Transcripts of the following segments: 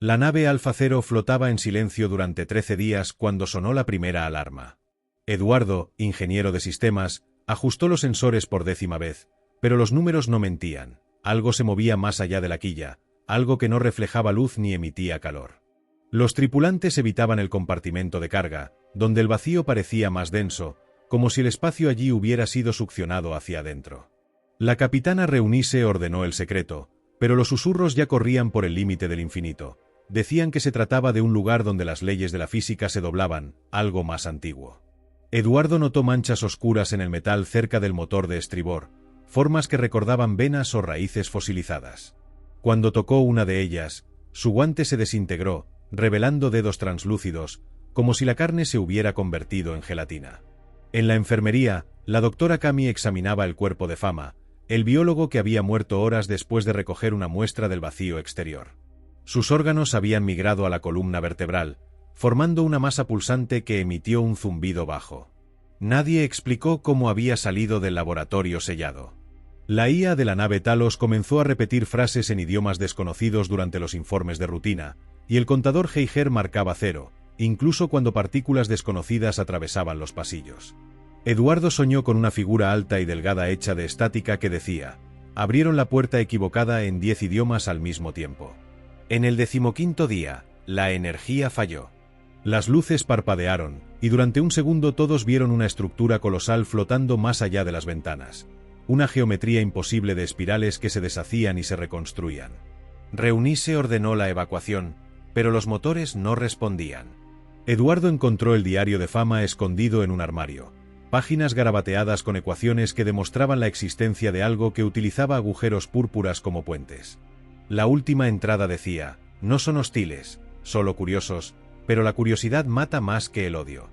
La nave Alfa Cero flotaba en silencio durante 13 días cuando sonó la primera alarma. Eduardo, ingeniero de sistemas, ajustó los sensores por 10ª vez, pero los números no mentían. Algo se movía más allá de la quilla, algo que no reflejaba luz ni emitía calor. Los tripulantes evitaban el compartimento de carga, donde el vacío parecía más denso, como si el espacio allí hubiera sido succionado hacia adentro. La capitana Reunice ordenó el secreto, pero los susurros ya corrían por el límite del infinito. Decían que se trataba de un lugar donde las leyes de la física se doblaban, algo más antiguo. Eduardo notó manchas oscuras en el metal cerca del motor de estribor, formas que recordaban venas o raíces fosilizadas. Cuando tocó una de ellas, su guante se desintegró, revelando dedos translúcidos, como si la carne se hubiera convertido en gelatina. En la enfermería, la doctora Cami examinaba el cuerpo de Fama, el biólogo que había muerto horas después de recoger una muestra del vacío exterior. Sus órganos habían migrado a la columna vertebral, formando una masa pulsante que emitió un zumbido bajo. Nadie explicó cómo había salido del laboratorio sellado. La IA de la nave Talos comenzó a repetir frases en idiomas desconocidos durante los informes de rutina, y el contador Geiger marcaba 0, incluso cuando partículas desconocidas atravesaban los pasillos. Eduardo soñó con una figura alta y delgada hecha de estática que decía: abrieron la puerta equivocada en 10 idiomas al mismo tiempo. En el 15º día, la energía falló. Las luces parpadearon, y durante un segundo todos vieron una estructura colosal flotando más allá de las ventanas. Una geometría imposible de espirales que se deshacían y se reconstruían. Reunice ordenó la evacuación, pero los motores no respondían. Eduardo encontró el diario de Fama escondido en un armario. Páginas garabateadas con ecuaciones que demostraban la existencia de algo que utilizaba agujeros púrpuras como puentes. La última entrada decía: no son hostiles, solo curiosos, pero la curiosidad mata más que el odio.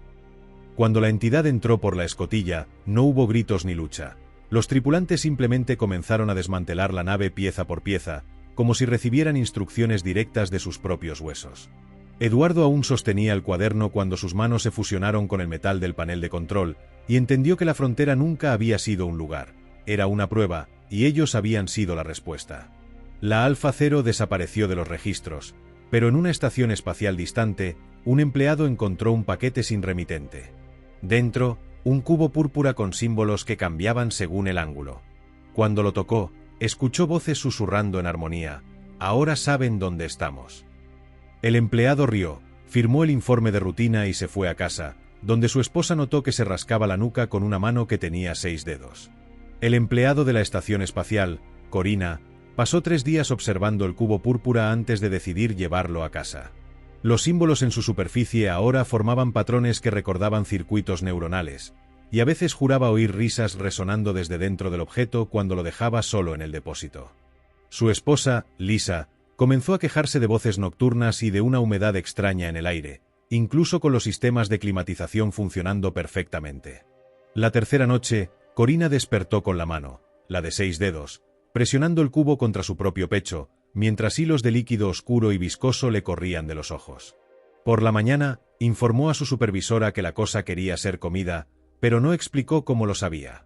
Cuando la entidad entró por la escotilla, no hubo gritos ni lucha. Los tripulantes simplemente comenzaron a desmantelar la nave pieza por pieza, como si recibieran instrucciones directas de sus propios huesos. Eduardo aún sostenía el cuaderno cuando sus manos se fusionaron con el metal del panel de control, y entendió que la frontera nunca había sido un lugar, era una prueba, y ellos habían sido la respuesta. La Alfa Cero desapareció de los registros, pero en una estación espacial distante, un empleado encontró un paquete sin remitente. Dentro, un cubo púrpura con símbolos que cambiaban según el ángulo. Cuando lo tocó, escuchó voces susurrando en armonía: ahora saben dónde estamos. El empleado rió, firmó el informe de rutina y se fue a casa, donde su esposa notó que se rascaba la nuca con una mano que tenía 6 dedos. El empleado de la estación espacial, Corina, pasó 3 días observando el cubo púrpura antes de decidir llevarlo a casa. Los símbolos en su superficie ahora formaban patrones que recordaban circuitos neuronales, y a veces juraba oír risas resonando desde dentro del objeto cuando lo dejaba solo en el depósito. Su esposa, Lisa, comenzó a quejarse de voces nocturnas y de una humedad extraña en el aire, incluso con los sistemas de climatización funcionando perfectamente. La tercera noche, Corina despertó con la mano, la de 6 dedos, presionando el cubo contra su propio pecho, mientras hilos de líquido oscuro y viscoso le corrían de los ojos. Por la mañana, informó a su supervisora que la cosa quería ser comida, pero no explicó cómo lo sabía.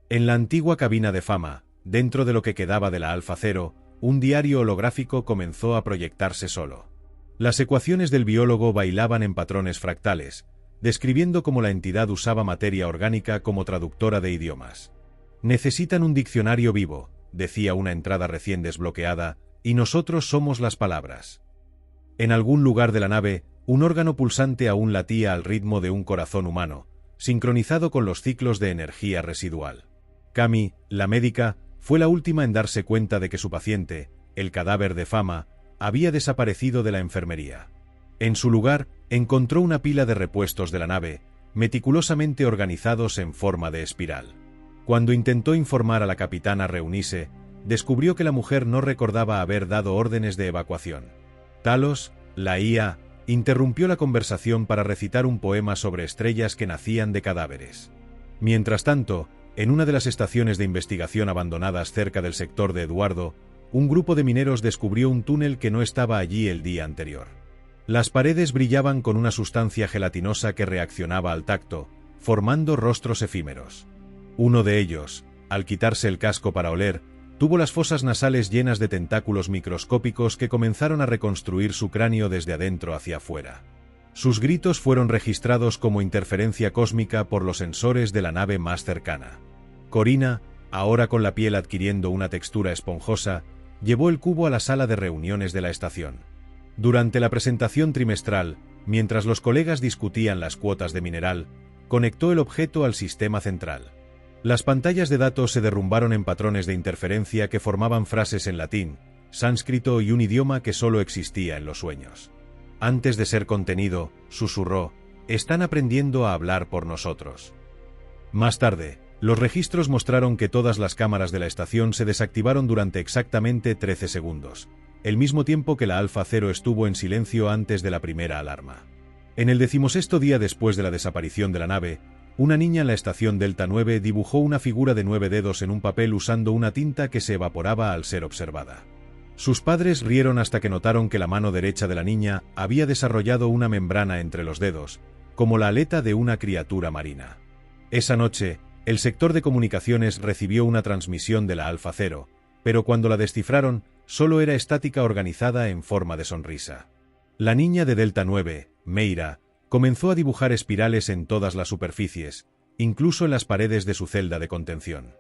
En la antigua cabina de Fama, dentro de lo que quedaba de la Alfa Cero, un diario holográfico comenzó a proyectarse solo. Las ecuaciones del biólogo bailaban en patrones fractales, describiendo cómo la entidad usaba materia orgánica como traductora de idiomas. Necesitan un diccionario vivo, decía una entrada recién desbloqueada, y nosotros somos las palabras. En algún lugar de la nave, un órgano pulsante aún latía al ritmo de un corazón humano, sincronizado con los ciclos de energía residual. Cami, la médica, fue la última en darse cuenta de que su paciente, el cadáver de Fama, había desaparecido de la enfermería. En su lugar, encontró una pila de repuestos de la nave, meticulosamente organizados en forma de espiral. Cuando intentó informar a la capitana Reunice, descubrió que la mujer no recordaba haber dado órdenes de evacuación. Talos, la IA, interrumpió la conversación para recitar un poema sobre estrellas que nacían de cadáveres. Mientras tanto, en una de las estaciones de investigación abandonadas cerca del sector de Eduardo, un grupo de mineros descubrió un túnel que no estaba allí el día anterior. Las paredes brillaban con una sustancia gelatinosa que reaccionaba al tacto, formando rostros efímeros. Uno de ellos, al quitarse el casco para oler, Tuvo las fosas nasales llenas de tentáculos microscópicos que comenzaron a reconstruir su cráneo desde adentro hacia afuera. Sus gritos fueron registrados como interferencia cósmica por los sensores de la nave más cercana. Corina, ahora con la piel adquiriendo una textura esponjosa, llevó el cubo a la sala de reuniones de la estación. Durante la presentación trimestral, mientras los colegas discutían las cuotas de mineral, conectó el objeto al sistema central. Las pantallas de datos se derrumbaron en patrones de interferencia que formaban frases en latín, sánscrito y un idioma que solo existía en los sueños. Antes de ser contenido, susurró, «Están aprendiendo a hablar por nosotros». Más tarde, los registros mostraron que todas las cámaras de la estación se desactivaron durante exactamente 13 segundos, el mismo tiempo que la Alfa Cero estuvo en silencio antes de la primera alarma. En el 16º día después de la desaparición de la nave, una niña en la estación Delta 9 dibujó una figura de 9 dedos en un papel usando una tinta que se evaporaba al ser observada. Sus padres rieron hasta que notaron que la mano derecha de la niña había desarrollado una membrana entre los dedos, como la aleta de una criatura marina. Esa noche, el sector de comunicaciones recibió una transmisión de la Alfa Cero, pero cuando la descifraron, solo era estática organizada en forma de sonrisa. La niña de Delta 9, Meira, comenzó a dibujar espirales en todas las superficies, incluso en las paredes de su celda de contención.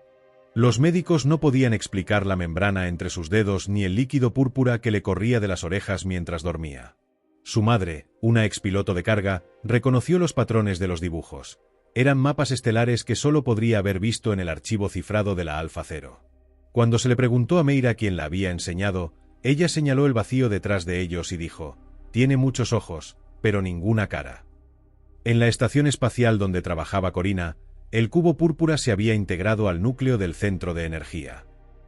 Los médicos no podían explicar la membrana entre sus dedos ni el líquido púrpura que le corría de las orejas mientras dormía. Su madre, una expiloto de carga, reconoció los patrones de los dibujos. Eran mapas estelares que solo podría haber visto en el archivo cifrado de la Alfa Cero. Cuando se le preguntó a Meira quién la había enseñado, ella señaló el vacío detrás de ellos y dijo, «Tiene muchos ojos, pero ninguna cara». En la estación espacial donde trabajaba Corina, el cubo púrpura se había integrado al núcleo del centro de energía.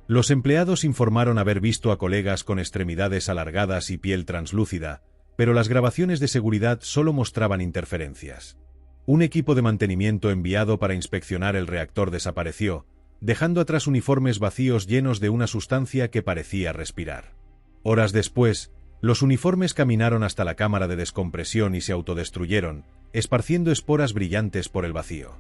Los empleados informaron haber visto a colegas con extremidades alargadas y piel translúcida, pero las grabaciones de seguridad solo mostraban interferencias. Un equipo de mantenimiento enviado para inspeccionar el reactor desapareció, dejando atrás uniformes vacíos llenos de una sustancia que parecía respirar. Horas después, los uniformes caminaron hasta la cámara de descompresión y se autodestruyeron, esparciendo esporas brillantes por el vacío.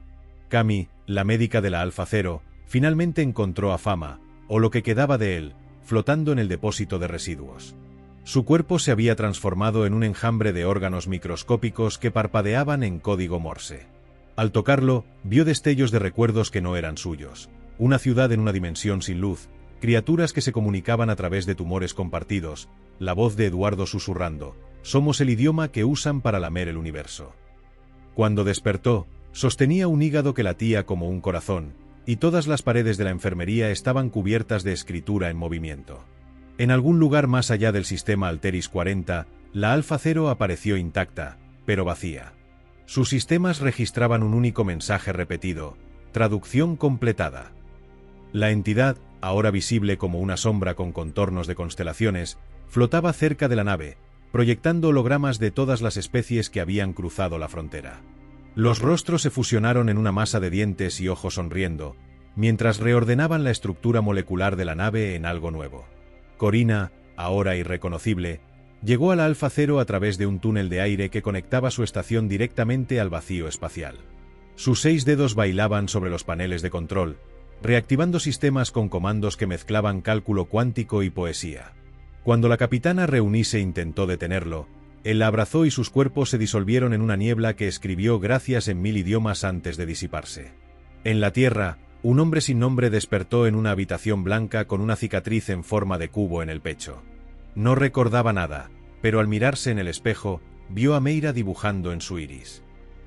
Cami, la médica de la Alfa Cero, finalmente encontró a Fama, o lo que quedaba de él, flotando en el depósito de residuos. Su cuerpo se había transformado en un enjambre de órganos microscópicos que parpadeaban en código Morse. Al tocarlo, vio destellos de recuerdos que no eran suyos, una ciudad en una dimensión sin luz, criaturas que se comunicaban a través de tumores compartidos, la voz de Eduardo susurrando, «Somos el idioma que usan para lamer el universo». Cuando despertó, sostenía un hígado que latía como un corazón, y todas las paredes de la enfermería estaban cubiertas de escritura en movimiento. En algún lugar más allá del sistema Alteris 40, la Alfa Cero apareció intacta, pero vacía. Sus sistemas registraban un único mensaje repetido, traducción completada. La entidad, ahora visible como una sombra con contornos de constelaciones, flotaba cerca de la nave, proyectando hologramas de todas las especies que habían cruzado la frontera. Los rostros se fusionaron en una masa de dientes y ojos sonriendo, mientras reordenaban la estructura molecular de la nave en algo nuevo. Corina, ahora irreconocible, llegó a la Alfa Cero a través de un túnel de aire que conectaba su estación directamente al vacío espacial. Sus 6 dedos bailaban sobre los paneles de control, reactivando sistemas con comandos que mezclaban cálculo cuántico y poesía. Cuando la capitana Reunice intentó detenerlo, él la abrazó y sus cuerpos se disolvieron en una niebla que escribió gracias en 1000 idiomas antes de disiparse. En la Tierra, un hombre sin nombre despertó en una habitación blanca con una cicatriz en forma de cubo en el pecho. No recordaba nada, pero al mirarse en el espejo, vio a Meira dibujando en su iris.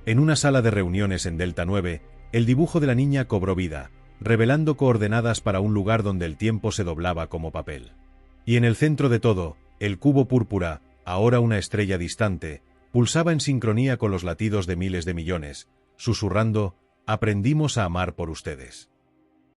En una sala de reuniones en Delta 9, el dibujo de la niña cobró vida, revelando coordenadas para un lugar donde el tiempo se doblaba como papel. Y en el centro de todo, el cubo púrpura, ahora una estrella distante, pulsaba en sincronía con los latidos de miles de millones, susurrando, «Aprendimos a amar por ustedes».